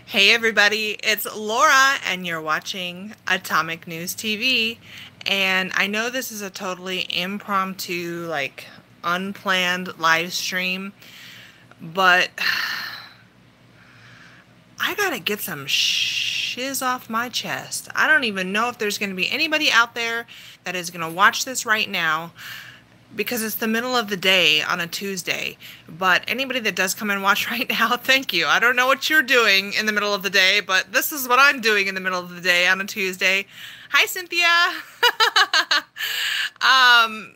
Hey everybody, it's Laura and you're watching Atomic News TV. And I know this is a totally impromptu, unplanned live stream, but I gotta get some shiz off my chest. I don't even know if there's gonna be anybody out there that is gonna watch this right now because it's the middle of the day on a Tuesday. But anybody that does come and watch right now, thank you. I don't know what you're doing in the middle of the day, but this is what I'm doing in the middle of the day on a Tuesday. Hi, Cynthia. um,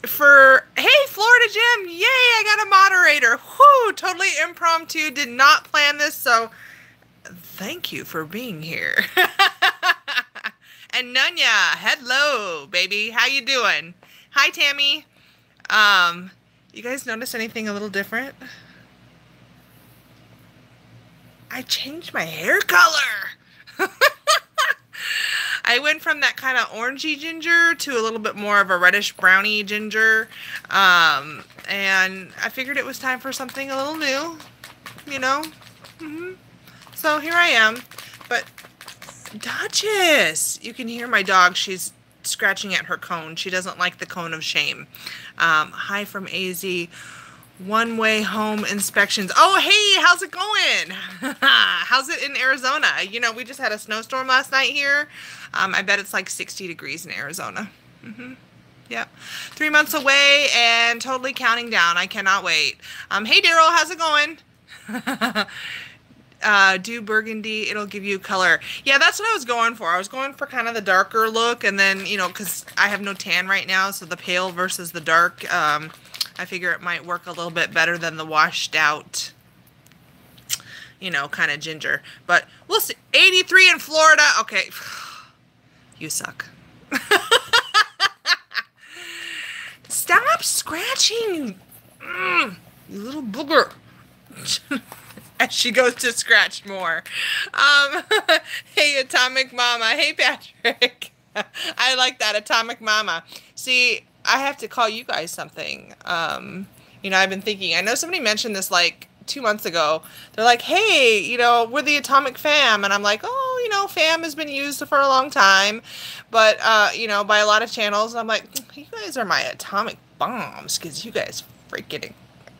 hey, Florida Jim. Yay, I got a moderator. Whoo, totally impromptu. Did not plan this, so thank you for being here. And Nunya, hello, baby. How you doing? Hi, Tammy. You guys notice anything a little different? I changed my hair color. I went from that kind of orangey ginger to a little bit more of a reddish browny ginger. And I figured it was time for something a little new, you know? So here I am. But Duchess, you can hear my dog. She's scratching at her cone. She doesn't like the cone of shame. Hi from AZ. One-way home inspections. Oh, hey, how's it going? How's it in Arizona? You know, we just had a snowstorm last night here. I bet it's like 60 degrees in Arizona. Yep. 3 months away and totally counting down. I cannot wait. Hey, Daryl, how's it going? Do burgundy, it'll give you color. Yeah, that's what I was going for. I was going for kind of the darker look, and then, you know, because I have no tan right now, so the pale versus the dark, I figure it might work a little bit better than the washed out, you know, kind of ginger. But we'll see. 83 in Florida. Okay. You suck. Stop scratching. You little booger. As she goes to scratch more. Hey, Atomic Mama. Hey, Patrick. I like that, Atomic Mama. See, I have to call you guys something. You know, I've been thinking, I know somebody mentioned this like 2 months ago. They're like, hey, you know, we're the Atomic Fam. And I'm like, oh, you know, fam has been used for a long time. But, you know, by a lot of channels. And I'm like, you guys are my atomic bombs because you guys freaking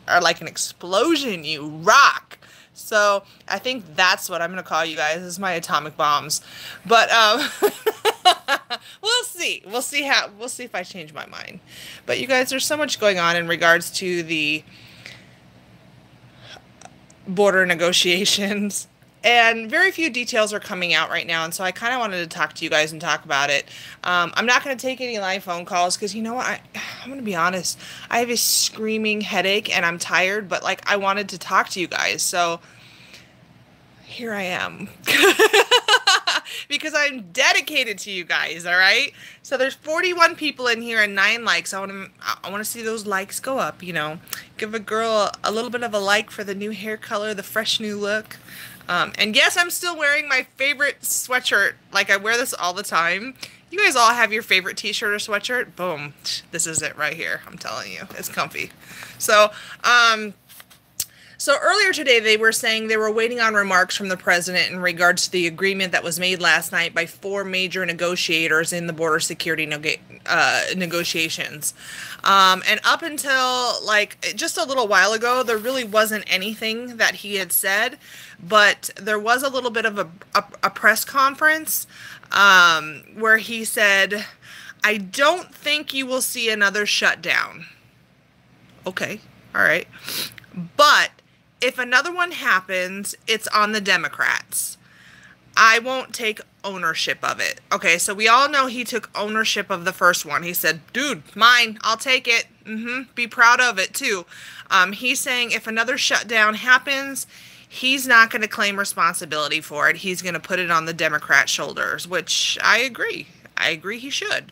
are like an explosion. You rock. So I think that's what I'm going to call you guys, is my atomic bombs. But we'll see. We'll see if I change my mind. But you guys, there's so much going on in regards to the border negotiations. And very few details are coming out right now, and so I kind of wanted to talk to you guys and talk about it. I'm not going to take any live phone calls because, you know what, I'm going to be honest. I have a screaming headache, and I'm tired, but, like, I wanted to talk to you guys, so here I am. Because I'm dedicated to you guys, all right? So there's 41 people in here and 9 likes. I want to see those likes go up, you know. Give a girl a little bit of a like for the new hair color, the fresh new look. And yes, I'm still wearing my favorite sweatshirt. Like, I wear this all the time. You guys all have your favorite t-shirt or sweatshirt? Boom. This is it right here. I'm telling you. It's comfy. So, so earlier today, they were saying they were waiting on remarks from the president in regards to the agreement that was made last night by 4 major negotiators in the border security negotiations. And up until, like, just a little while ago, there really wasn't anything that he had said. But there was a little bit of a press conference where he said, I don't think you will see another shutdown. Okay, all right. But if another one happens, it's on the Democrats. I won't take ownership of it. Okay, so we all know he took ownership of the first one. He said, dude, mine, I'll take it. Be proud of it, too. He's saying if another shutdown happens, he's not going to claim responsibility for it. He's going to put it on the Democrat shoulders, which I agree. I agree he should.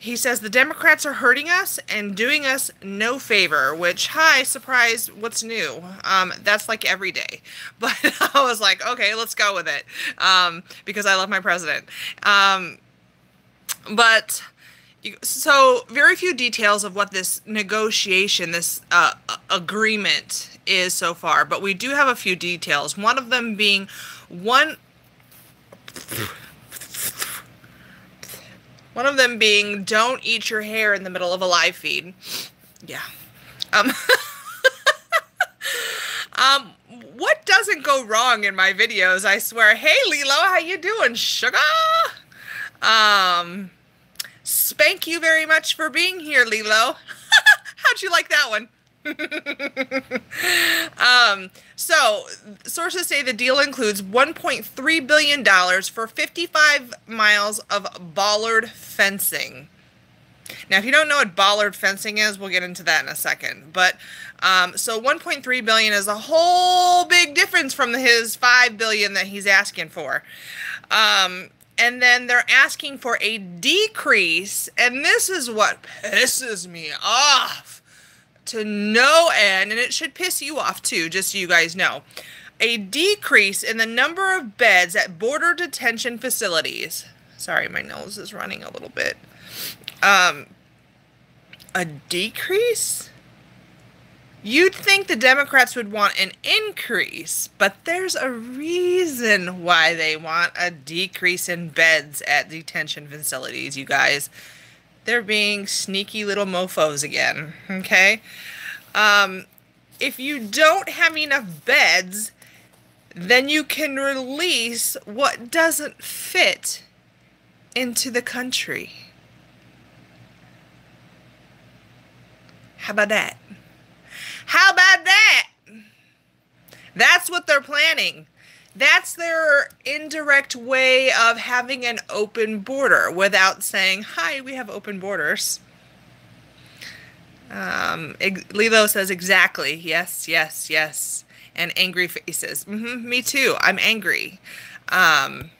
He says the Democrats are hurting us and doing us no favor, which, hi, surprise, what's new? That's like every day. But I was like, okay, let's go with it, because I love my president. But So very few details of what this negotiation, this agreement is so far, but we do have a few details. One of them being one of them being don't eat your hair in the middle of a live feed. Yeah. Um, what doesn't go wrong in my videos, I swear. Hey, Lilo, how you doing, sugar? Spank you very much for being here, Lilo. How'd you like that one? So sources say the deal includes $1.3 billion for 55 miles of bollard fencing. Now, if you don't know what bollard fencing is, we'll get into that in a second. But so 1.3 billion is a whole big difference from his 5 billion that he's asking for. And then they're asking for a decrease, and this is what pisses me off to no end, and it should piss you off too, just so you guys know. A decrease in the number of beds at border detention facilities. Sorry, my nose is running a little bit. A decrease? You'd think the Democrats would want an increase, but there's a reason why they want a decrease in beds at detention facilities, you guys. They're being sneaky little mofos again, okay? If you don't have enough beds, then you can release what doesn't fit into the country. How about that? How about that? That's what they're planning. That's their indirect way of having an open border without saying, hi, we have open borders. Lilo says exactly. Yes, yes, yes. And angry faces. Me too. I'm angry. Let's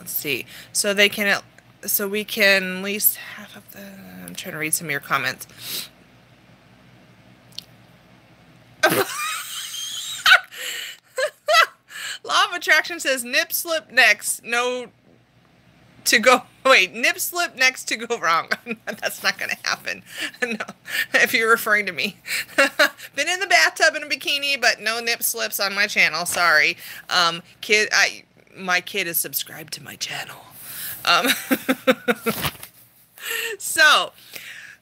see. So they can, so we can at least half of the, I'm trying to read some of your comments. Law of Attraction says nip slip next, no to go. Wait, nip slip next to go wrong. That's not going to happen. No, if you're referring to me. Been in the bathtub in a bikini, but no nip slips on my channel. Sorry. My kid is subscribed to my channel. So,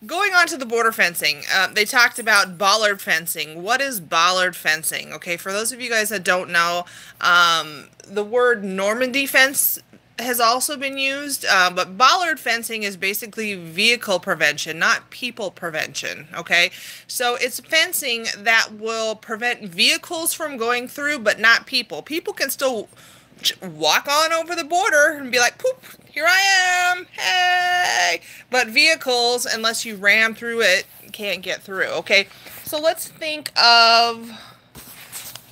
going on to the border fencing, they talked about bollard fencing. What is bollard fencing? Okay, for those of you guys that don't know, the word Normandy fence has also been used, but bollard fencing is basically vehicle prevention, not people prevention, okay? So it's fencing that will prevent vehicles from going through, but not people. People can still walk on over the border and be like, poop, here I am, hey! But vehicles, unless you ram through it, can't get through, okay? So let's think of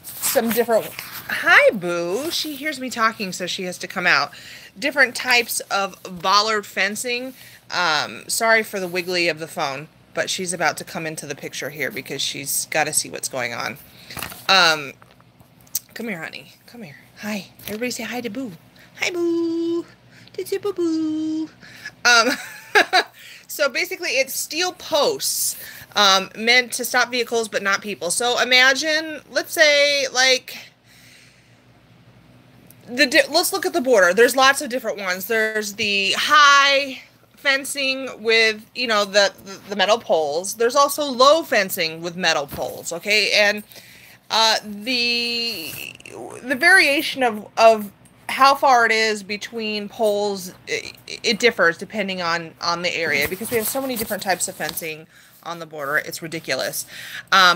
some different... Hi, Boo. She hears me talking, so she has to come out. Different types of bollard fencing. Sorry for the wiggly of the phone, but she's about to come into the picture here because she's got to see what's going on. Come here, honey. Come here. Hi. Everybody say hi to Boo. Hi, Boo. It's your boo-boo. So basically it's steel posts meant to stop vehicles but not people. So imagine, let's say, like, let's look at the border. There's lots of different ones. There's the high fencing with, you know, the metal poles. There's also low fencing with metal poles, okay? And the variation of how far it is between poles, it differs depending on the area, because we have so many different types of fencing on the border. It's ridiculous.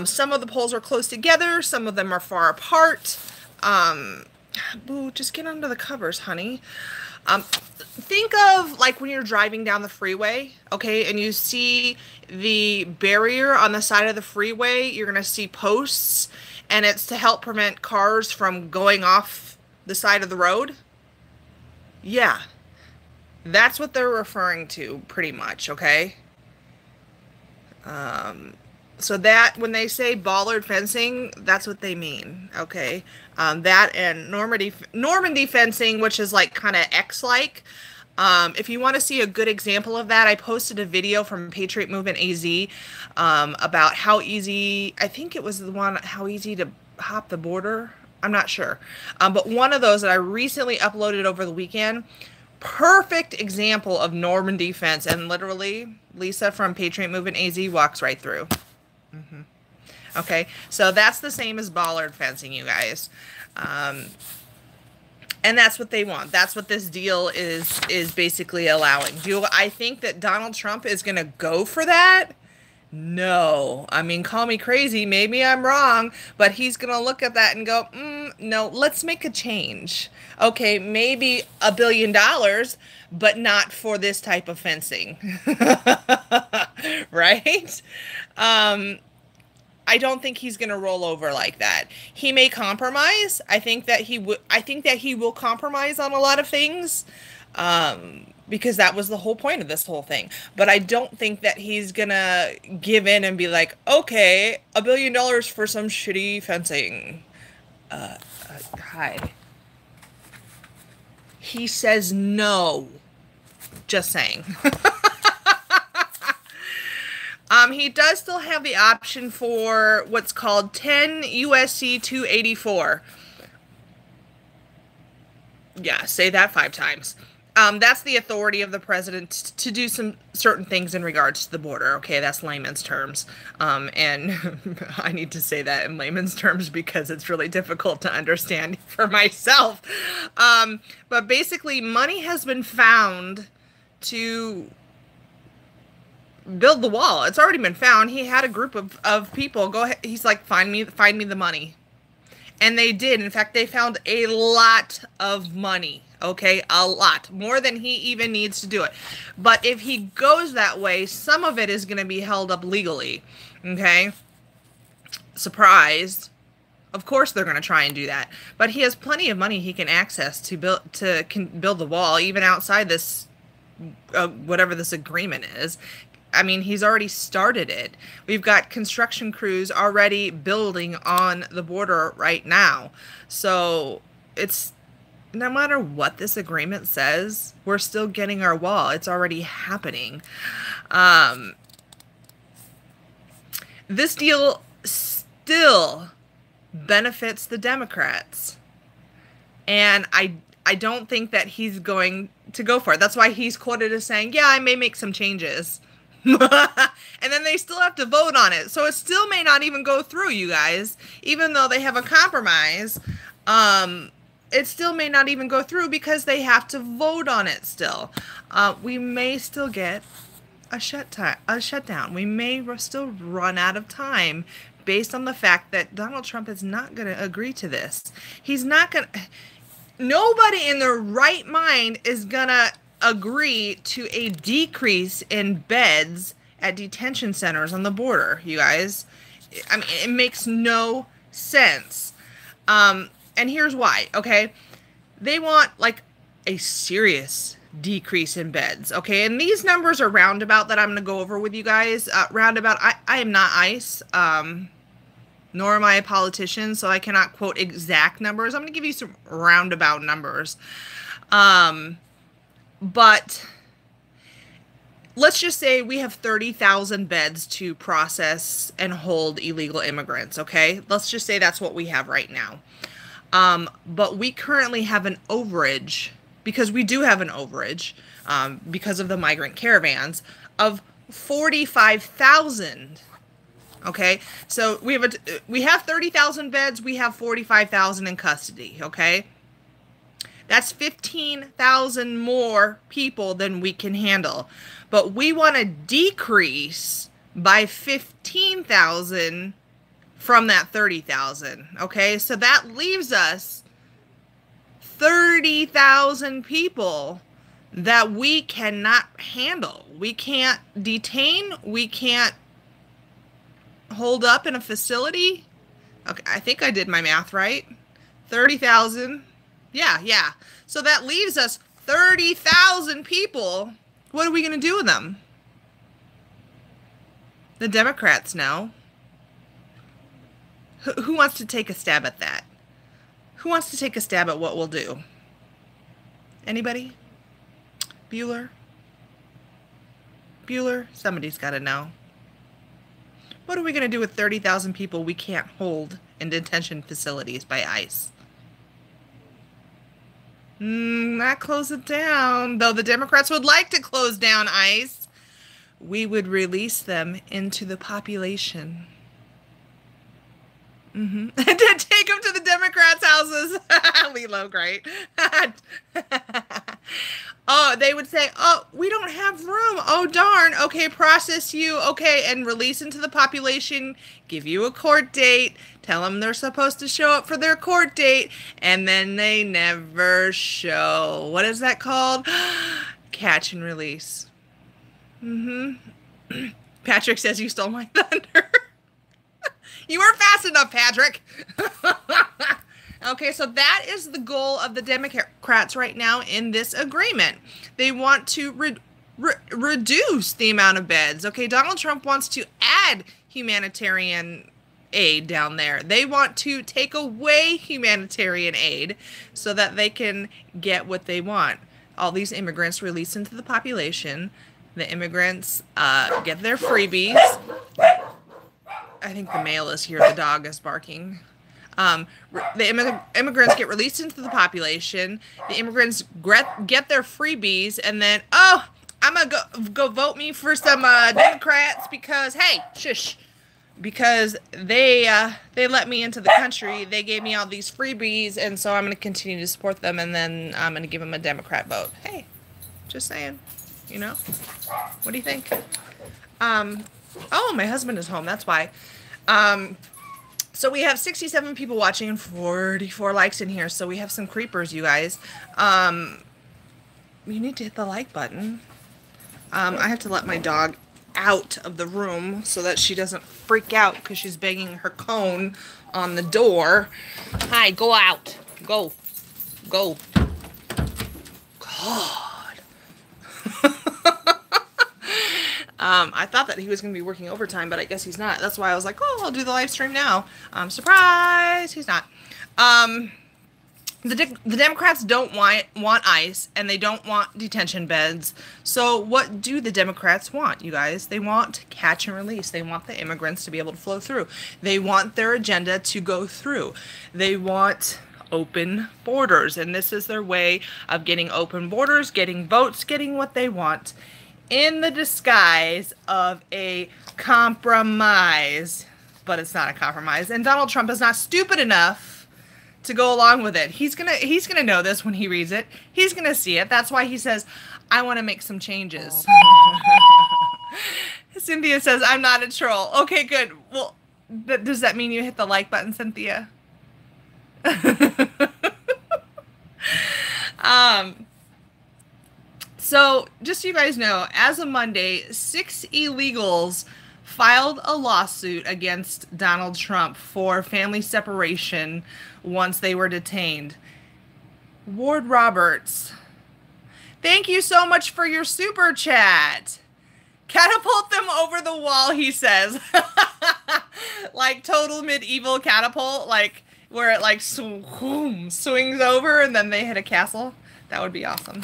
Some of the poles are close together. Some of them are far apart. Boo, just get under the covers, honey. Think of like when you're driving down the freeway, okay, and you see the barrier on the side of the freeway. You're going to see posts, and it's to help prevent cars from going off the side of the road. Yeah, that's what they're referring to pretty much, okay? So that, when they say bollard fencing, that's what they mean, okay? That and Normandy fencing, which is like kind of X-like, If you want to see a good example of that, I posted a video from Patriot Movement AZ about how easy, I think it was the one, how easy to hop the border. I'm not sure. But one of those that I recently uploaded over the weekend, perfect example of Normandy fence. And literally, Lisa from Patriot Movement AZ walks right through. Okay, so that's the same as bollard fencing, you guys. And that's what they want. That's what this deal is basically allowing. Do I think that Donald Trump is going to go for that? No. I mean, call me crazy. Maybe I'm wrong. But he's going to look at that and go, no, let's make a change. Okay, maybe $1 billion, but not for this type of fencing. Right? I don't think he's going to roll over like that. He may compromise. I think that he would. I think that he will compromise on a lot of things, because that was the whole point of this whole thing. But I don't think that he's gonna give in and be like, okay, $1 billion for some shitty fencing. Hi. He says no. Just saying. He does still have the option for what's called 10 USC 284. Yeah, say that 5 times. That's the authority of the president to do some certain things in regards to the border. Okay, that's layman's terms. And I need to say that in layman's terms because it's really difficult to understand for myself. But basically, money has been found to build the wall. It's already been found. He had a group of people go ahead. He's like, find me the money. And they did. In fact, they found a lot of money. Okay, a lot. More than he even needs to do it. But if he goes that way, some of it is going to be held up legally. Okay? Surprise. Of course they're going to try and do that. But he has plenty of money he can access to build the wall, even outside this whatever this agreement is. I mean, he's already started it. We've got construction crews already building on the border right now. So it's, no matter what this agreement says, we're still getting our wall. It's already happening. This deal still benefits the Democrats. And I don't think that he's going to go for it. That's why he's quoted as saying, yeah, I may make some changes. And then they still have to vote on it. So it still may not even go through, you guys. Even though they have a compromise, it still may not even go through because they have to vote on it still. We may still get a shutdown. We may still run out of time based on the fact that Donald Trump is not going to agree to this. He's not going to... Nobody in their right mind is going to agree to a decrease in beds at detention centers on the border, you guys. I mean, it makes no sense. And here's why, okay? They want, like, a serious decrease in beds, okay? And these numbers are roundabout that I'm going to go over with you guys. Roundabout, I am not ICE, nor am I a politician, so I cannot quote exact numbers. I'm going to give you some roundabout numbers. But let's just say we have 30,000 beds to process and hold illegal immigrants, okay? Let's just say that's what we have right now. But we currently have an overage, because we do have an overage, because of the migrant caravans, of 45,000. Okay, so we have 30,000 beds. We have 45,000 in custody. Okay, that's 15,000 more people than we can handle. But we want to decrease by 15,000 from that 30,000. Okay, so that leaves us 30,000 people that we cannot handle. We can't detain. We can't hold up in a facility. Okay, I think I did my math right. 30,000. Yeah. So that leaves us 30,000 people. What are we going to do with them? The Democrats know. Who wants to take a stab at that? Who wants to take a stab at what we'll do? Anybody? Bueller? Bueller? Somebody's got to know. What are we going to do with 30,000 people we can't hold in detention facilities by ICE? Not close it down. Though the Democrats would like to close down ICE, we would release them into the population. To take them to the Democrats' houses. Lilo, great. Oh, they would say, oh, we don't have room. Oh, darn. Okay, process you. Okay, and release into the population. Give you a court date. Tell them they're supposed to show up for their court date. And then they never show. What is that called? Catch and release. Patrick says you stole my thunder. You weren't fast enough, Patrick. Okay, so that is the goal of the Democrats right now in this agreement. They want to reduce the amount of beds. Okay, Donald Trump wants to add humanitarian aid down there. They want to take away humanitarian aid so that they can get what they want. All these immigrants released into the population. The immigrants get their freebies. I think the male is here. The dog is barking. The immigrants get released into the population. The immigrants get their freebies, and then, oh, I'm gonna go vote me for some Democrats because, hey, shush, because they let me into the country. They gave me all these freebies, and so I'm gonna continue to support them, and then I'm gonna give them a Democrat vote. Hey, just saying, you know. What do you think? Oh, my husband is home. That's why. So we have 67 people watching and 44 likes in here. So we have some creepers, you guys. You need to hit the like button. I have to let my dog out of the room so that she doesn't freak out because she's banging her cone on the door. Hi, go out. Go. Go. God. I thought that he was going to be working overtime, but I guess he's not. That's why I was like, oh, I'll do the live stream now. Surprise! He's not. The Democrats don't want ICE, and they don't want detention beds. So what do the Democrats want, you guys? They want catch and release. They want the immigrants to be able to flow through. They want their agenda to go through. They want open borders, and this is their way of getting open borders, getting votes, getting what they want, in the disguise of a compromise. But it's not a compromise, and Donald Trump is not stupid enough to go along with it. He's gonna know this when he reads it. He's gonna see it. That's why he says, I want to make some changes. Cynthia says, I'm not a troll. Okay, good. Well, does that mean you hit the like button, Cynthia? So, just so you guys know, as of Monday, 6 illegals filed a lawsuit against Donald Trump for family separation once they were detained. Ward Roberts, thank you so much for your super chat. Catapult them over the wall, he says. Like total medieval catapult, like where it like swings over and then they hit a castle. That would be awesome.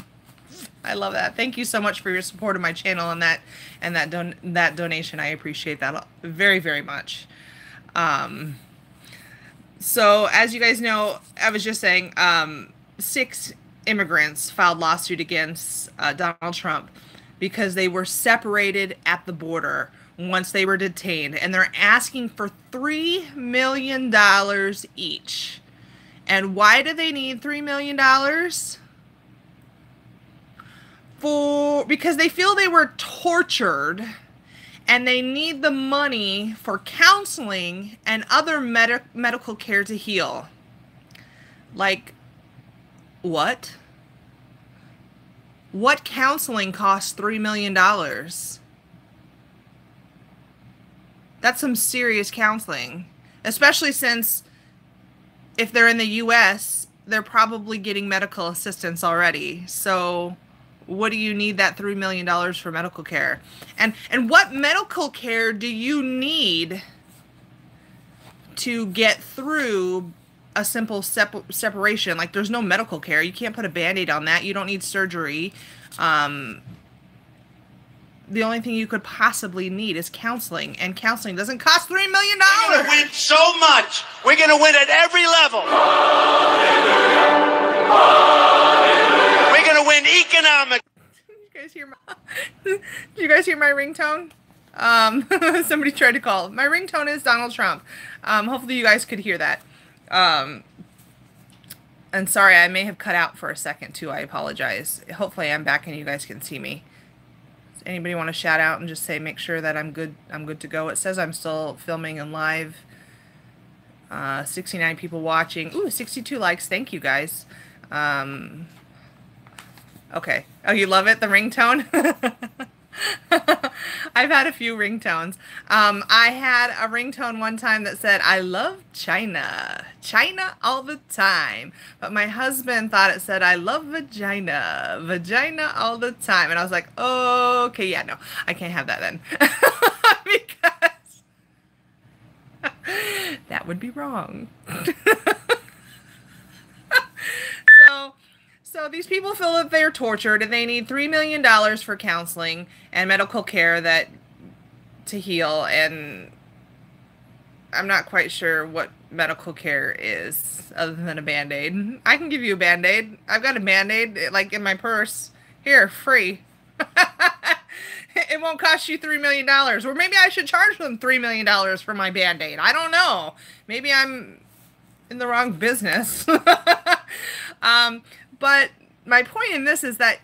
I love that. Thank you so much for your support of my channel and that donation. I appreciate that very, very much. So as you guys know, I was just saying, 6 immigrants filed lawsuit against Donald Trump because they were separated at the border once they were detained, and they're asking for $3 million each. And why do they need $3 million? Because they feel they were tortured and they need the money for counseling and other medical care to heal. Like, what? What counseling costs $3 million? That's some serious counseling, especially since if they're in the U.S., they're probably getting medical assistance already. So what do you need that $3 million for medical care? And what medical care do you need to get through a simple separation. Like, there's no medical care. You can't put a Band-Aid on that. You don't need surgery. The only thing you could possibly need is counseling, and counseling doesn't cost $3 million. We're going to win so much. We're going to win at every level. We're going to win economic. Did you guys hear my ringtone? Somebody tried to call. My ringtone is Donald Trump. Hopefully you guys could hear that. And sorry, I may have cut out for a second too. I apologize. Hopefully I'm back and you guys can see me. Does anybody want to shout out and just say, make sure that I'm good to go? It says I'm still filming and live. 69 people watching. Ooh, 62 likes. Thank you guys. Okay. Oh, you love it? The ringtone? I've had a few ringtones. I had a ringtone one time that said, I love China. China all the time. But my husband thought it said, I love vagina. Vagina all the time. And I was like, oh, okay, yeah, no. I can't have that then. Because that would be wrong. So these people feel that they're tortured and they need $3 million for counseling and medical care to heal. And I'm not quite sure what medical care is other than a Band-Aid. I can give you a Band-Aid. I've got a Band-Aid like in my purse. Here, free. It won't cost you $3 million. Or maybe I should charge them $3 million for my Band-Aid. I don't know. Maybe I'm in the wrong business. But my point in this is that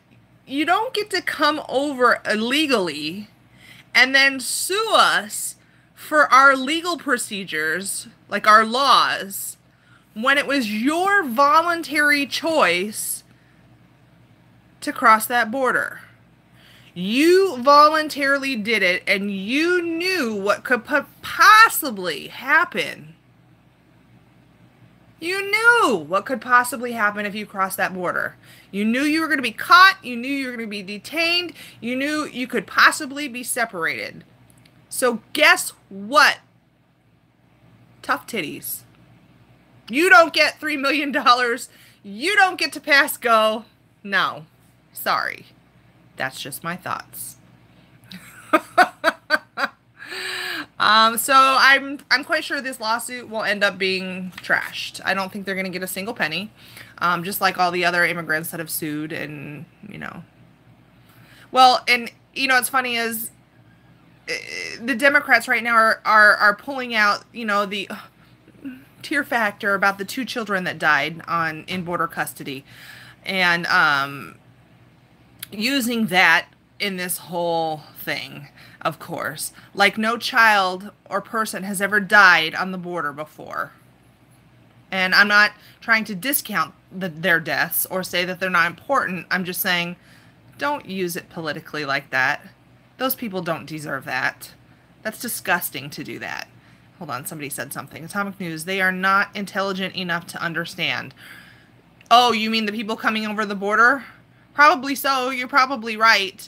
you don't get to come over illegally and then sue us for our legal procedures, like our laws, when it was your voluntary choice to cross that border. You voluntarily did it, and you knew what could possibly happen. You knew what could possibly happen if you crossed that border. You knew you were going to be caught. You knew you were going to be detained. You knew you could possibly be separated. So guess what? Tough titties. You don't get $3 million. You don't get to pass go. No. Sorry. That's just my thoughts. So I'm quite sure this lawsuit will end up being trashed. I don't think they're going to get a single penny. Just like all the other immigrants that have sued, and, you know. Well, and, you know, what's funny is the Democrats right now are pulling out, you know, the tear factor about the 2 children that died in border custody. And using that in this whole thing. Of course, like no child or person has ever died on the border before. And I'm not trying to discount their deaths or say that they're not important. I'm just saying, don't use it politically like that. Those people don't deserve that. That's disgusting to do that. Hold on, somebody said something. Atomic News, they are not intelligent enough to understand. Oh, you mean the people coming over the border? Probably so. You're probably right.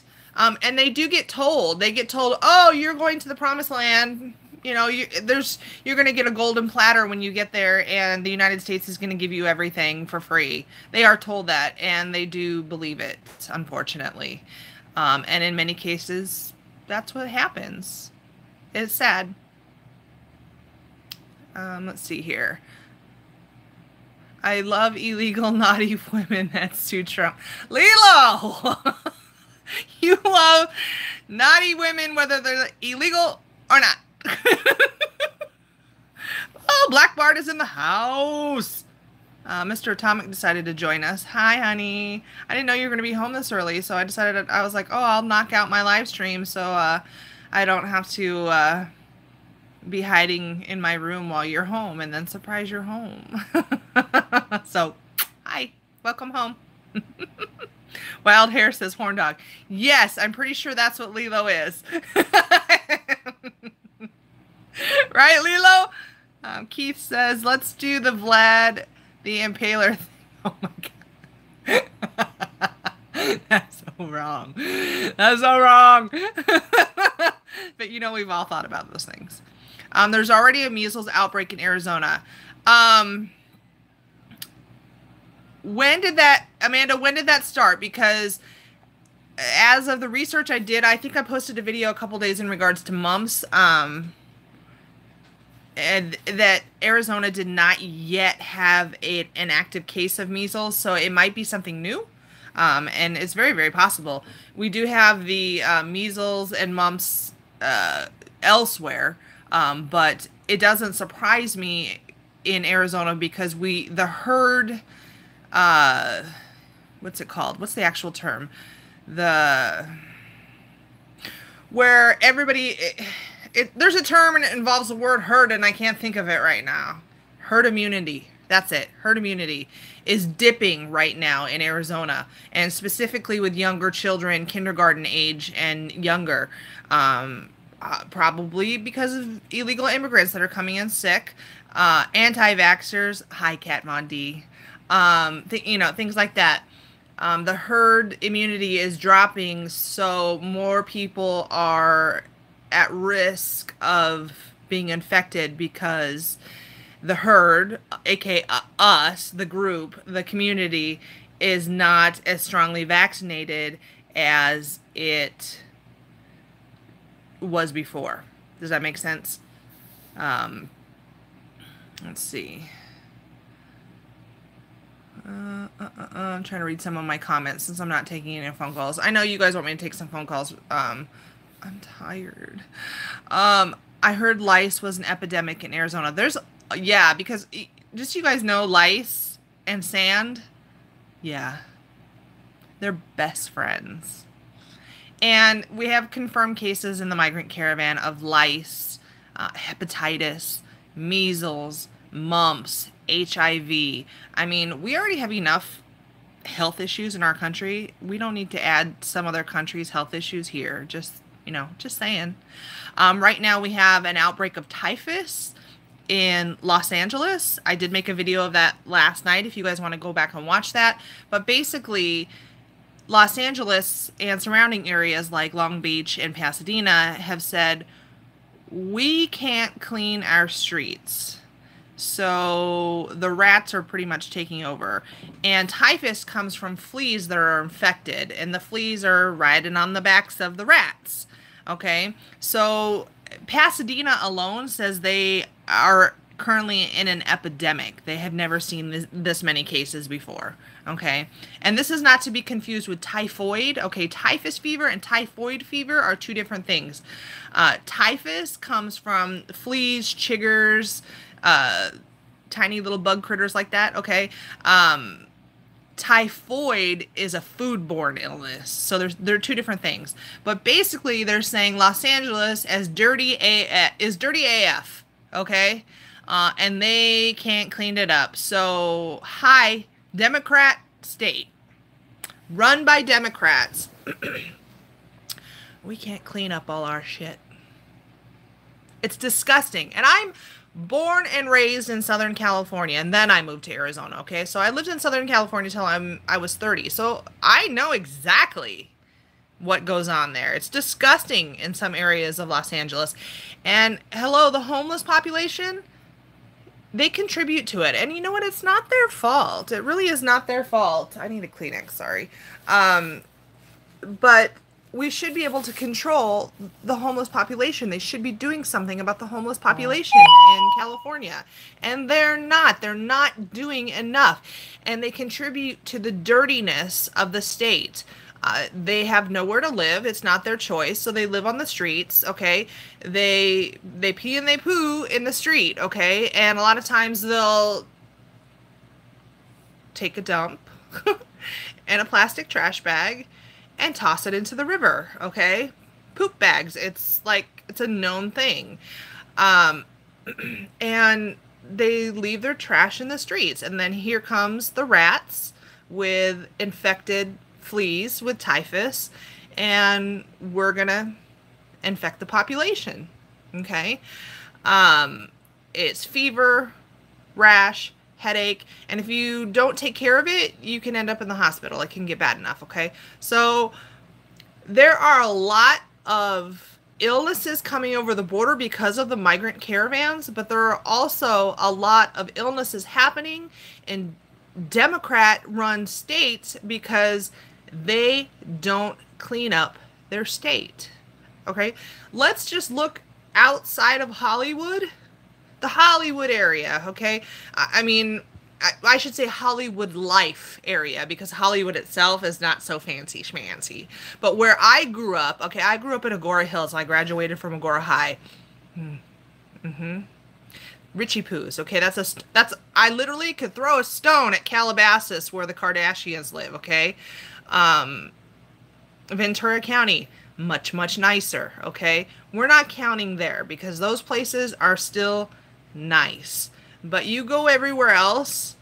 And they do get told. They get told, oh, you're going to the promised land. You know, you're going to get a golden platter when you get there, and the United States is going to give you everything for free. They are told that, and they do believe it, unfortunately. And in many cases, that's what happens. It's sad. Let's see here. I love illegal, naughty women. That's too Trump. Lilo! You love naughty women, whether they're illegal or not. Oh, Black Bart is in the house. Mr. Atomic decided to join us. Hi, honey. I didn't know you were going to be home this early, so I was like, oh, I'll knock out my live stream so I don't have to be hiding in my room while you're home and then surprise you're home. So, hi. Welcome home. Wild Hair says horn dog. Yes, I'm pretty sure that's what Lilo is. Right, Lilo? Keith says, let's do the Vlad the Impaler thing. Oh my God. That's so wrong. That's so wrong. But you know, we've all thought about those things. There's already a measles outbreak in Arizona. When did that, Amanda, when did that start? Because as of the research I did, I think I posted a video a couple days in regards to mumps, and that Arizona did not yet have an active case of measles, so it might be something new. And it's very, very possible. We do have the measles and mumps elsewhere, but it doesn't surprise me in Arizona because the herd, what's it called? What's the actual term? Where everybody, there's a term and it involves the word herd and I can't think of it right now. Herd immunity. That's it. Herd immunity is dipping right now in Arizona, and specifically with younger children, kindergarten age and younger. Probably because of illegal immigrants that are coming in sick, anti-vaxxers, hi Kat Von D, things like that. The herd immunity is dropping, so more people are at risk of being infected because the herd, aka us, the group, the community, is not as strongly vaccinated as it was before. Does that make sense? Let's see. I'm trying to read some of my comments since I'm not taking any phone calls. I know you guys want me to take some phone calls. I'm tired. I heard lice was an epidemic in Arizona. Yeah, because just so you guys know, lice and sand, yeah, they're best friends. And we have confirmed cases in the Migrant Caravan of lice, hepatitis, measles, mumps, HIV. I mean, we already have enough health issues in our country. We don't need to add some other countries' health issues here. Just saying. Right now we have an outbreak of typhus in Los Angeles. I did make a video of that last night if you guys want to go back and watch that. But basically, Los Angeles and surrounding areas like Long Beach and Pasadena have said, we can't clean our streets. So the rats are pretty much taking over. And typhus comes from fleas that are infected, and the fleas are riding on the backs of the rats. Okay, so Pasadena alone says they are currently in an epidemic. They have never seen this many cases before. Okay, and this is not to be confused with typhoid. Okay, typhus fever and typhoid fever are two different things. Typhus comes from fleas, chiggers, tiny little bug critters like that. Okay, typhoid is a foodborne illness, so they're two different things. But basically, they're saying Los Angeles is dirty AF. Okay, and they can't clean it up. So, hi, Democrat state, run by Democrats. We can't clean up all our shit. It's disgusting. And I'm born and raised in Southern California, and then I moved to Arizona, okay? So I lived in Southern California till I was 30. So I know exactly what goes on there. It's disgusting in some areas of Los Angeles. And hello, the homeless population, they contribute to it. And you know what? It's not their fault. It really is not their fault. I need a Kleenex, sorry. But we should be able to control the homeless population. They should be doing something about the homeless population in California. And they're not. They're not doing enough. And they contribute to the dirtiness of the state. They have nowhere to live. It's not their choice. So they live on the streets, okay? They pee and they poo in the street, okay? And a lot of times they'll take a dump in a plastic trash bag and toss it into the river, okay? Poop bags. It's a known thing. And they leave their trash in the streets. And then here comes the rats with infected fleas with typhus, and we're gonna infect the population, okay? It's fever, rash, headache, and if you don't take care of it, you can end up in the hospital. It can get bad enough, okay? So there are a lot of illnesses coming over the border because of the migrant caravans, but there are also a lot of illnesses happening in Democrat-run states because they don't clean up their state. Okay? Let's just look outside of Hollywood, the Hollywood area, okay? I mean, I should say Hollywood life area, because Hollywood itself is not so fancy schmancy. But where I grew up, okay, I grew up in Agora Hills. I graduated from Agora High. Richie Poos, okay, I literally could throw a stone at Calabasas where the Kardashians live, okay? Ventura County, much, much nicer, okay? We're not counting there because those places are still nice. But you go everywhere else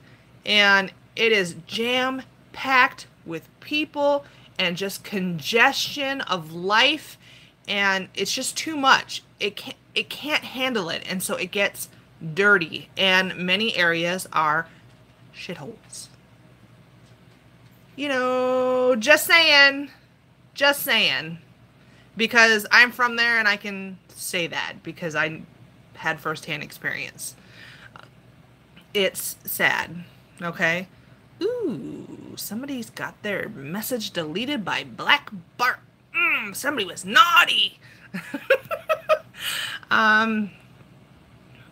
and it is jam-packed with people and just congestion of life, and it's just too much. It can't handle it, and so it gets dirty, and many areas are shitholes. You know, just saying, because I'm from there and I can say that because I had firsthand experience. It's sad, okay? Ooh, somebody's got their message deleted by Black Bart. Somebody was naughty.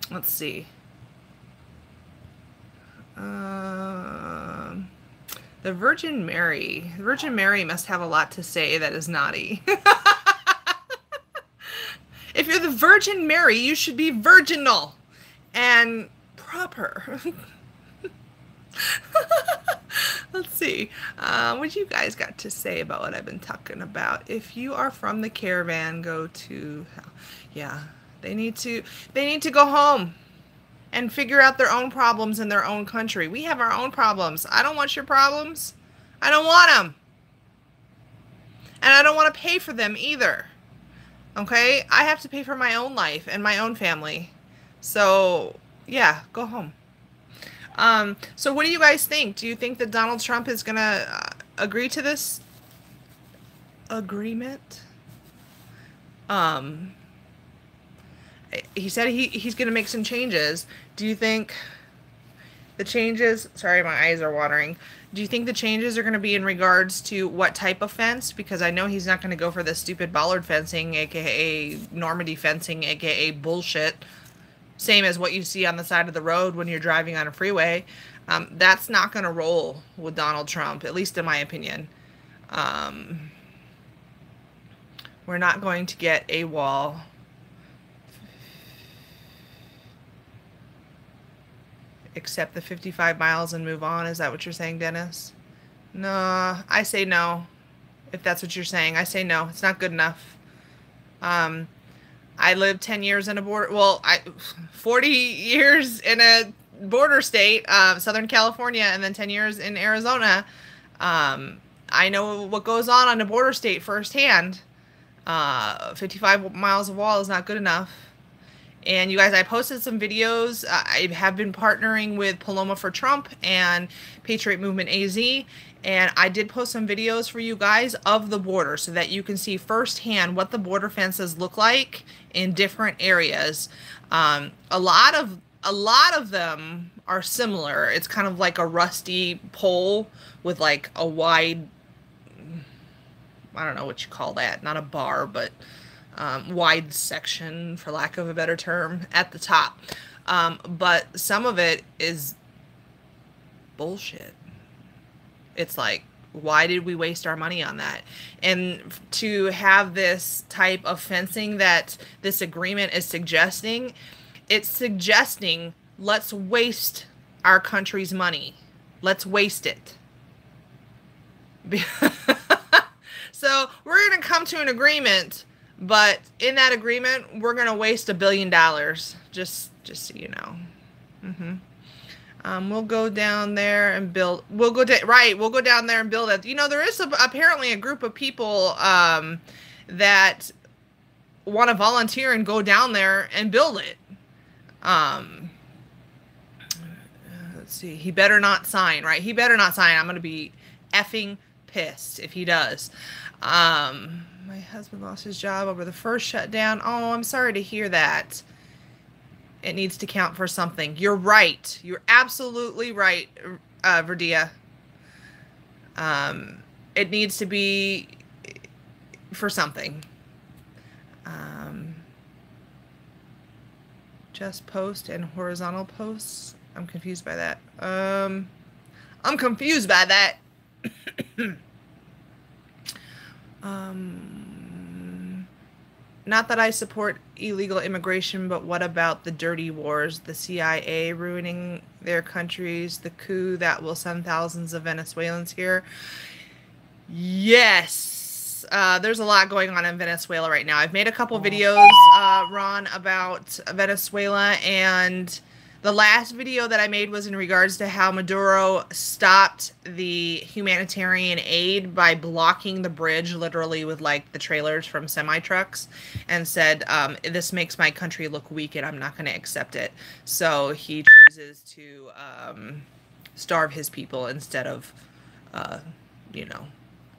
Let's see. The Virgin Mary. The Virgin Mary must have a lot to say that is naughty. If you're the Virgin Mary, you should be virginal and proper. Let's see. What you guys got to say about what I've been talking about? If you are from the caravan, go to hell. Yeah, they need to go home and figure out their own problems in their own country. We have our own problems. I don't want your problems. I don't want them. And I don't want to pay for them either. Okay? I have to pay for my own life and my own family. So, yeah, go home. So what do you guys think? Do you think that Donald Trump is going to agree to this agreement? He said he's going to make some changes. Do you think the changes, sorry, my eyes are watering. Do you think the changes are going to be in regards to what type of fence? Because I know he's not going to go for the stupid bollard fencing, aka Normandy fencing, aka bullshit. Same as what you see on the side of the road when you're driving on a freeway. That's not going to roll with Donald Trump, at least in my opinion. We're not going to get a wall. Accept the 55 miles and move on. Is that what you're saying, Dennis? No, I say no. If that's what you're saying, I say no. It's not good enough. I lived 10 years in a border, 40 years in a border state, Southern California, and then 10 years in Arizona. I know what goes on a border state firsthand. 55 miles of wall is not good enough. And you guys, I posted some videos. I have been partnering with Paloma for Trump and Patriot Movement AZ. And I did post some videos for you guys of the border so that you can see firsthand what the border fences look like in different areas. A lot of them are similar. It's kind of like a rusty pole with like a wide, I don't know what you call that, not a bar, but wide section, for lack of a better term, at the top. But some of it is bullshit. It's like, why did we waste our money on that? And to have this type of fencing that this agreement is suggesting, it's suggesting let's waste our country's money. Let's waste it. So we're going to come to an agreement, but in that agreement, we're going to waste $1 billion. Just so you know. We'll go down there and build. We'll go down there and build it. You know, there is apparently a group of people that want to volunteer and go down there and build it. Let's see. He better not sign, right? He better not sign. I'm going to be effing pissed if he does. My husband lost his job over the first shutdown. Oh, I'm sorry to hear that. It needs to count for something. You're right. You're absolutely right. Verdia. It needs to be for something. Just post and horizontal posts. I'm confused by that. I'm confused by that. Not that I support illegal immigration, but what about the dirty wars, the CIA ruining their countries, the coup that will send thousands of Venezuelans here? Yes. There's a lot going on in Venezuela right now. I've made a couple videos, Ron, about Venezuela, and the last video that I made was in regards to how Maduro stopped the humanitarian aid by blocking the bridge, literally with like the trailers from semi-trucks, and said, this makes my country look weak and I'm not going to accept it. So he chooses to starve his people instead of, you know,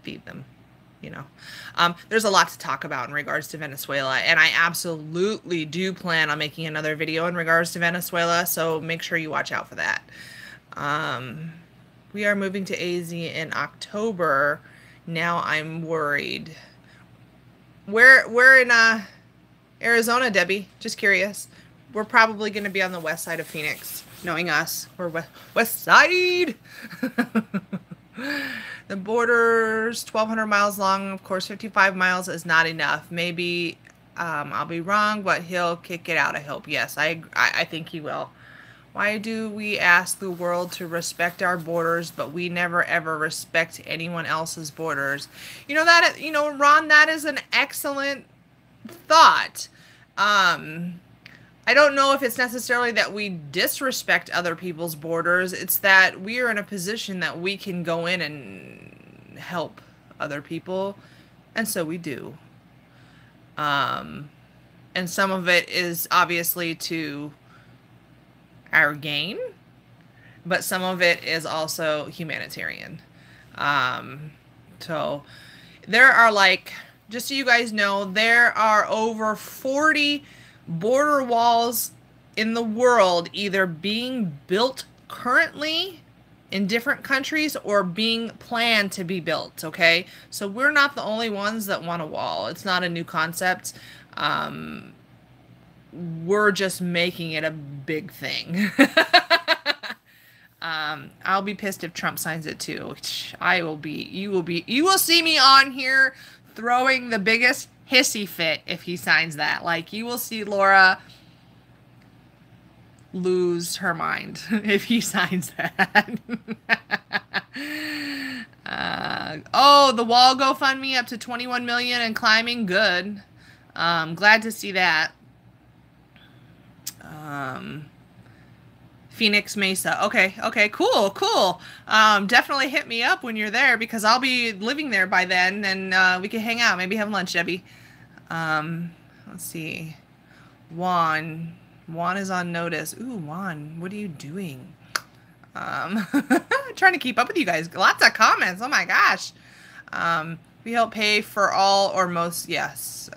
feed them. You know, there's a lot to talk about in regards to Venezuela, and I absolutely do plan on making another video in regards to Venezuela, so make sure you watch out for that. We are moving to AZ in October. Now I'm worried. We're in Arizona, Debbie. Just curious. We're probably going to be on the west side of Phoenix, knowing us. We're west side. The border's 1,200 miles long. Of course, 55 miles is not enough. Maybe I'll be wrong, but he'll kick it out, I hope. Yes, I think he will. Why do we ask the world to respect our borders, but we never ever respect anyone else's borders? You know that, you know, Ron, that is an excellent thought. I don't know if it's necessarily that we disrespect other people's borders. It's that we are in a position that we can go in and help other people. And so we do. And some of it is obviously to our gain, but some of it is also humanitarian. So there are, like, just so you guys know, there are over 40 border walls in the world either being built currently in different countries or being planned to be built, okay? So we're not the only ones that want a wall. It's not a new concept. We're just making it a big thing. I'll be pissed if Trump signs it too. I will be, you will see me on here throwing the biggest hissy fit if he signs that. Like, you will see Laura lose her mind if he signs that. Oh, the wall GoFundMe up to 21 million and climbing. Good. Glad to see that. Phoenix Mesa. Okay, cool. Definitely hit me up when you're there, because I'll be living there by then, and we can hang out, maybe have lunch, Debbie. Let's see. Juan is on notice. Ooh, Juan, what are you doing? Trying to keep up with you guys. Lots of comments. Oh my gosh. We help pay for all or most. Yes.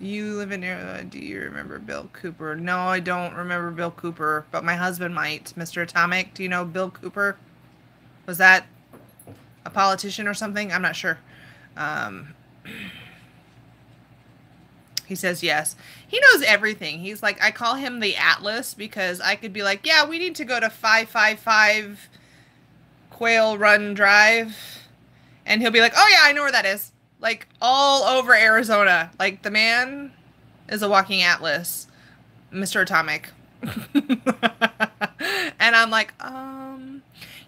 You live in there. Do you remember Bill Cooper? No, I don't remember Bill Cooper, but my husband might. Mr. Atomic, do you know Bill Cooper? Was that a politician or something? I'm not sure. He says yes. He knows everything. He's like, I call him the Atlas, because I could be like, yeah, we need to go to 555 Quail Run Drive. And he'll be like, oh yeah, I know where that is. Like, all over Arizona. Like, the man is a walking atlas. Mr. Atomic. And I'm like,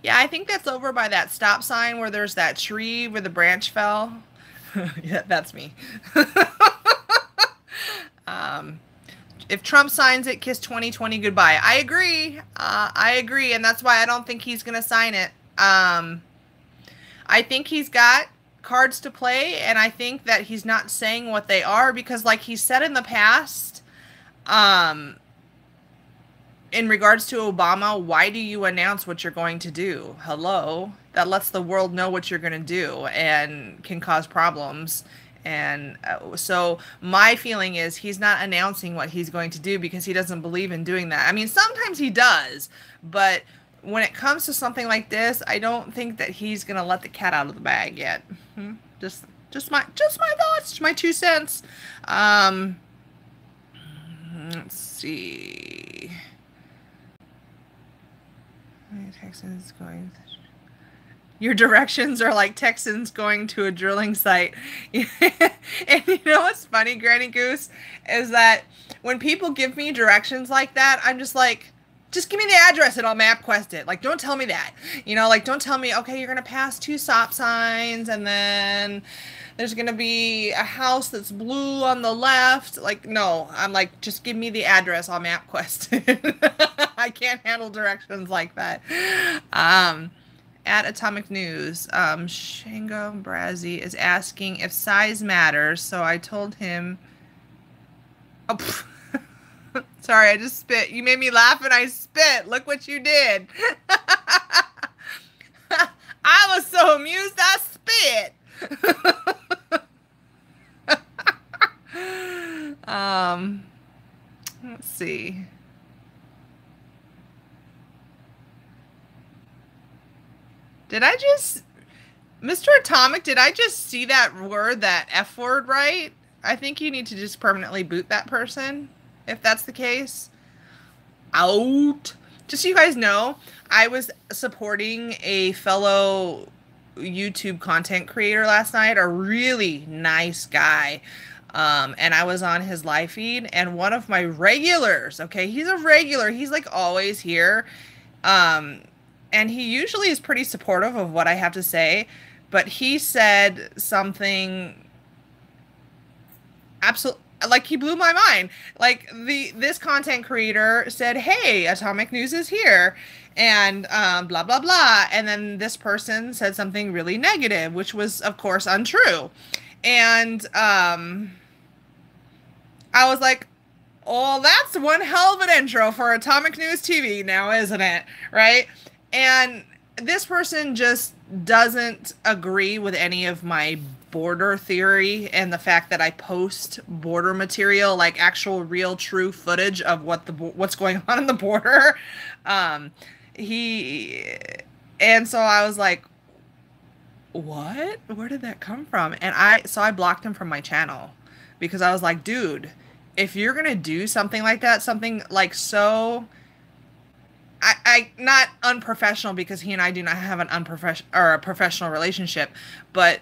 yeah, I think that's over by that stop sign where there's that tree where the branch fell. Yeah, that's me. If Trump signs it, kiss 2020 goodbye. I agree. And that's why I don't think he's going to sign it. I think he's got cards to play, and I think that he's not saying what they are, because like he said in the past, in regards to Obama, why do you announce what you're going to do? Hello? That lets the world know what you're going to do and can cause problems. And so my feeling is he's not announcing what he's going to do because he doesn't believe in doing that. I mean, sometimes he does, but when it comes to something like this, I don't think that he's gonna let the cat out of the bag yet. Just just my thoughts, my 2 cents. Um, let's see. Texans going. Your directions are like Texans going to a drilling site. And you know what's funny, Granny Goose, is that when people give me directions like that, I'm just like, just give me the address and I'll MapQuest it. Like, don't tell me that. You know, like, don't tell me, okay, you're going to pass 2 stop signs and then there's going to be a house that's blue on the left. Like, no, I'm like, just give me the address. I'll MapQuest it. I can't handle directions like that. At Atomic News, Shango Brazzi is asking if size matters, so I told him... Oh, sorry, I just spit. You made me laugh and I spit. Look what you did. I was so amused I spit. Let's see. Did I just, Mr. Atomic, did I just see that word, that F word, right? I think you need to just permanently boot that person, if that's the case. Out. Just so you guys know, I was supporting a fellow YouTube content creator last night, a really nice guy. And I was on his live feed, and one of my regulars, okay, he's a regular, he's like always here. And he usually is pretty supportive of what I have to say, but he said something absolutely, like, he blew my mind. Like, this content creator said, hey, Atomic News is here, and blah, blah, blah. And then this person said something really negative, which was, of course, untrue. And I was like, oh, that's one hell of an intro for Atomic News TV now, isn't it? Right? And this person just doesn't agree with any of my border theory and the fact that I post border material, like actual real true footage of what's going on in the border. And so I was like, what? Where did that come from? And I blocked him from my channel because I was like, dude, if you're going to do something like that, something like so... I not unprofessional, because he and I do not have an a professional relationship, but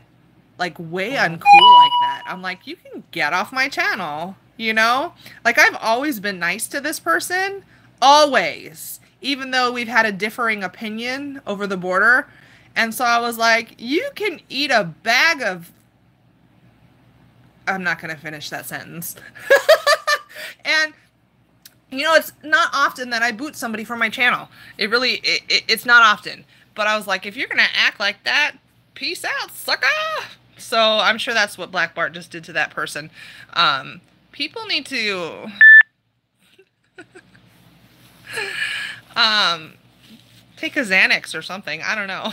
like way uncool like that. I'm like, you can get off my channel, you know? Like, I've always been nice to this person, always, even though we've had a differing opinion over the border. And so I was like, you can eat a bag of... I'm not going to finish that sentence. And you know, it's not often that I boot somebody from my channel. It's not often. But I was like, if you're going to act like that, peace out, sucker. So I'm sure that's what Black Bart just did to that person. People need to... take a Xanax or something. I don't know.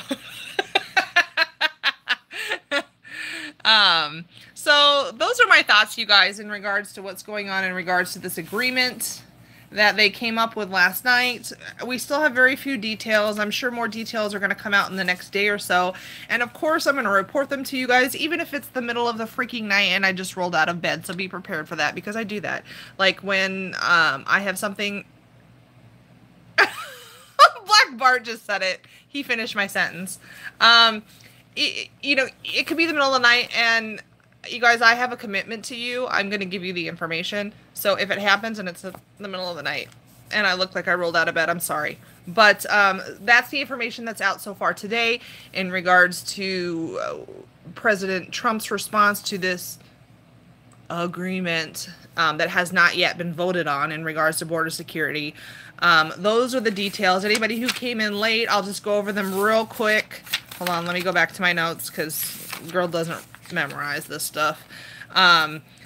So those are my thoughts, you guys, in regards to what's going on in regards to this agreement that they came up with last night. We still have very few details. I'm sure more details are going to come out in the next day or so. And of course, I'm going to report them to you guys, even if it's the middle of the freaking night and I just rolled out of bed. So be prepared for that, because I do that. Like when I have something... Black Bart just said it. He finished my sentence. You know, it could be the middle of the night, and you guys, I have a commitment to you. I'm going to give you the information. So if it happens and it's in the middle of the night and I look like I rolled out of bed, I'm sorry. But that's the information that's out so far today in regards to President Trump's response to this agreement that has not yet been voted on in regards to border security. Those are the details. Anybody who came in late, I'll just go over them real quick. Hold on, let me go back to my notes, because girl doesn't memorize this stuff.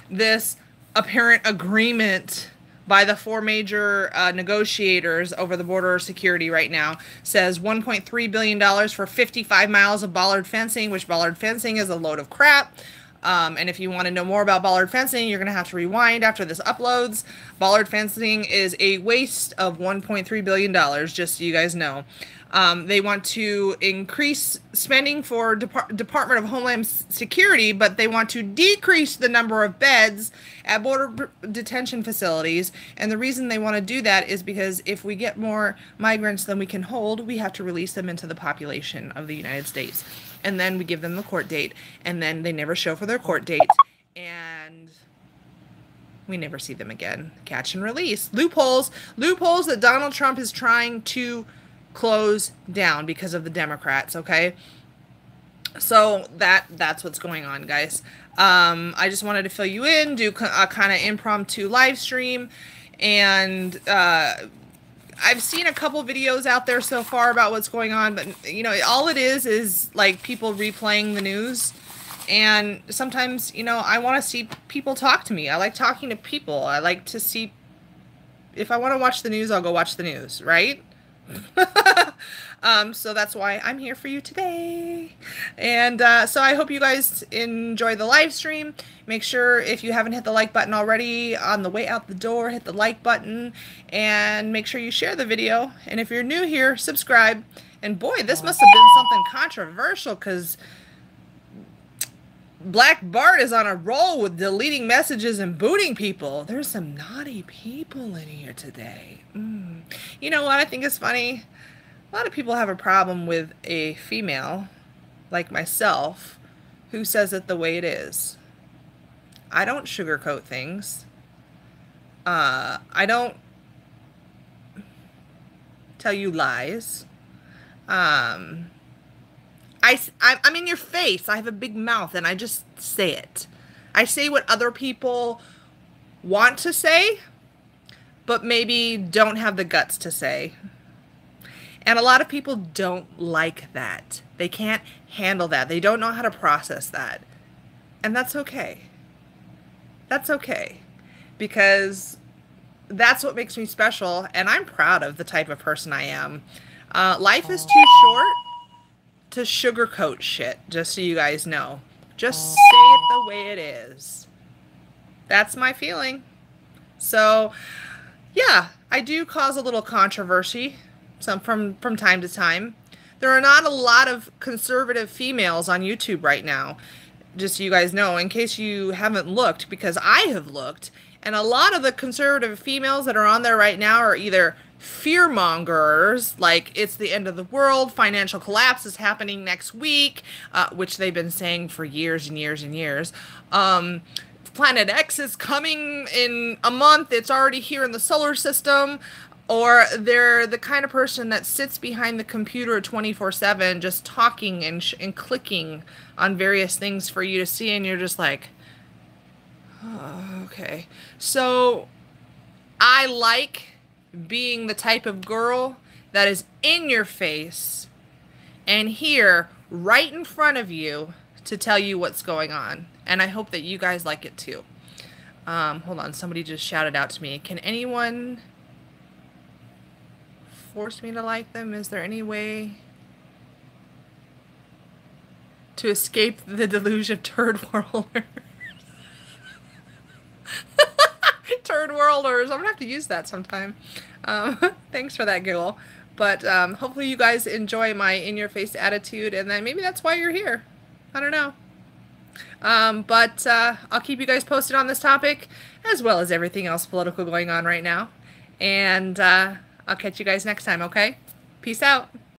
This apparent agreement by the 4 major negotiators over the border security right now says $1.3 billion for 55 miles of bollard fencing, which bollard fencing is a load of crap. And if you want to know more about bollard fencing, you're going to have to rewind after this uploads. Bollard fencing is a waste of $1.3 billion, just so you guys know. They want to increase spending for Department of Homeland Security, but they want to decrease the number of beds at border detention facilities. And the reason they want to do that is because if we get more migrants than we can hold, we have to release them into the population of the United States. And then we give them the court date, and then they never show for their court date, and we never see them again. Catch and release. Loopholes that Donald Trump is trying to close down because of the Democrats, okay? So that's what's going on, guys. I just wanted to fill you in, do a kind of impromptu live stream, and I've seen a couple videos out there so far about what's going on, but you know, all it is like people replaying the news. And sometimes, you know, I want to see people talk to me. I like talking to people. I like to see, if I want to watch the news, I'll go watch the news, right? So that's why I'm here for you today. And so I hope you guys enjoy the live stream. Make sure, if you haven't hit the like button already, on the way out the door, hit the like button, and make sure you share the video. And if you're new here, subscribe. And boy, this must have been something controversial, because Black Bart is on a roll with deleting messages and booting people. There's some naughty people in here today. You know what I think is funny? A lot of people have a problem with a female, like myself, who says it the way it is. I don't sugarcoat things. I don't tell you lies. I'm in your face. I have a big mouth, and I just say it. I say what other people want to say, but maybe don't have the guts to say. And a lot of people don't like that. They can't handle that. They don't know how to process that. And that's okay. That's okay. Because that's what makes me special, and I'm proud of the type of person I am. Life is too short to sugarcoat shit, just so you guys know. Just say it the way it is. That's my feeling. So, yeah, I do cause a little controversy from time to time. There are not a lot of conservative females on YouTube right now, just so you guys know, in case you haven't looked, because I have looked, and a lot of the conservative females that are on there right now are either fearmongers, like it's the end of the world, financial collapse is happening next week, which they've been saying for years and years and years. Planet X is coming in a month, it's already here in the solar system. Or they're the kind of person that sits behind the computer 24/7 just talking and clicking on various things for you to see, and you're just like, oh, okay. So I like being the type of girl that is in your face and here right in front of you to tell you what's going on. And I hope that you guys like it too. Hold on, somebody just shouted out to me. Can anyone force me to like them? Is there any way to escape the delusion of turd worlders? Turd worlders. I'm gonna have to use that sometime. Thanks for that giggle. But hopefully you guys enjoy my in-your-face attitude, and then maybe that's why you're here. I don't know. But I'll keep you guys posted on this topic, as well as everything else political going on right now. And I'll catch you guys next time, okay? Peace out.